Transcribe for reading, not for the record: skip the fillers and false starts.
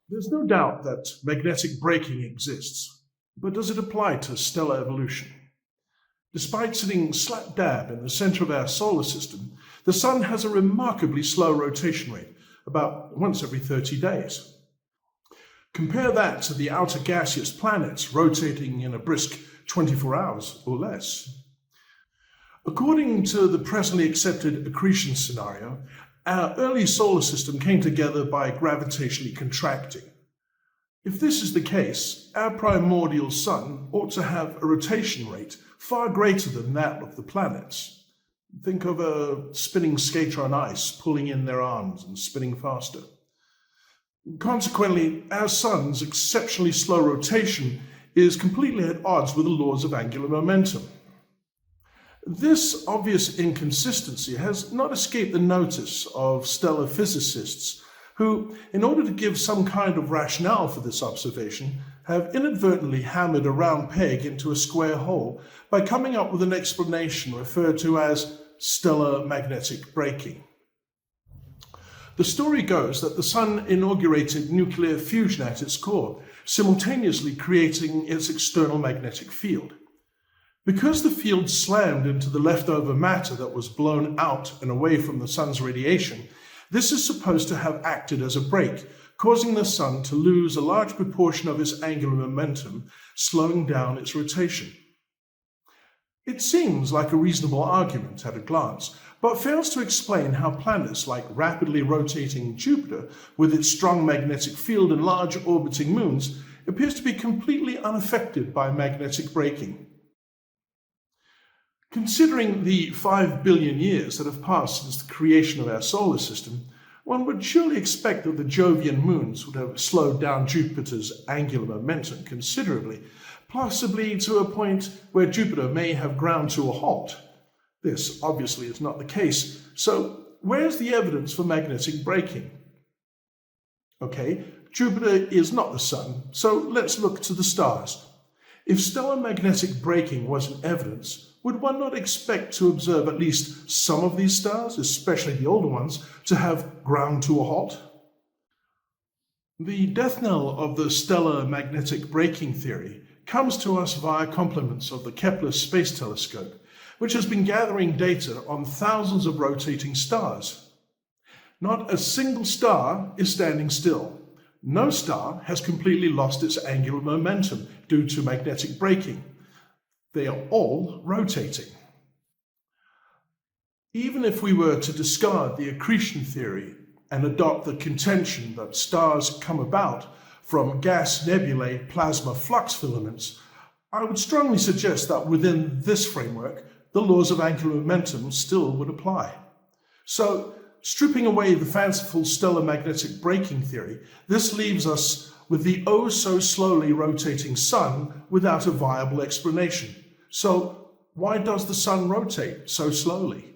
There's no doubt that magnetic braking exists, but does it apply to stellar evolution? Despite sitting slap dab in the center of our solar system, the Sun has a remarkably slow rotation rate, about once every 30 days. Compare that to the outer gaseous planets rotating in a brisk 24 hours or less. According to the presently accepted accretion scenario, our early solar system came together by gravitationally contracting. If this is the case, our primordial Sun ought to have a rotation rate far greater than that of the planets. Think of a spinning skater on ice pulling in their arms and spinning faster. Consequently, our Sun's exceptionally slow rotation is completely at odds with the laws of angular momentum. This obvious inconsistency has not escaped the notice of stellar physicists who, in order to give some kind of rationale for this observation, have inadvertently hammered a round peg into a square hole by coming up with an explanation referred to as stellar magnetic braking. The story goes that the Sun inaugurated nuclear fusion at its core, simultaneously creating its external magnetic field. Because the field slammed into the leftover matter that was blown out and away from the Sun's radiation, this is supposed to have acted as a brake, causing the Sun to lose a large proportion of its angular momentum, slowing down its rotation. It seems like a reasonable argument at a glance, but fails to explain how planets like rapidly rotating Jupiter, with its strong magnetic field and large orbiting moons, appears to be completely unaffected by magnetic braking. Considering the 5 billion years that have passed since the creation of our solar system, one would surely expect that the Jovian moons would have slowed down Jupiter's angular momentum considerably, possibly to a point where Jupiter may have ground to a halt. This obviously is not the case, so where's the evidence for magnetic braking? Okay, Jupiter is not the Sun, so let's look to the stars. If stellar magnetic braking wasn't evidence, would one not expect to observe at least some of these stars, especially the older ones, to have ground to a halt? The death knell of the stellar magnetic braking theory comes to us via compliments of the Kepler Space Telescope, which has been gathering data on thousands of rotating stars. Not a single star is standing still. No star has completely lost its angular momentum due to magnetic braking. They are all rotating. Even if we were to discard the accretion theory and adopt the contention that stars come about from gas nebulae plasma flux filaments, I would strongly suggest that within this framework, the laws of angular momentum still would apply. So, stripping away the fanciful stellar magnetic braking theory, this leaves us with the oh-so-slowly rotating Sun without a viable explanation. So, why does the Sun rotate so slowly?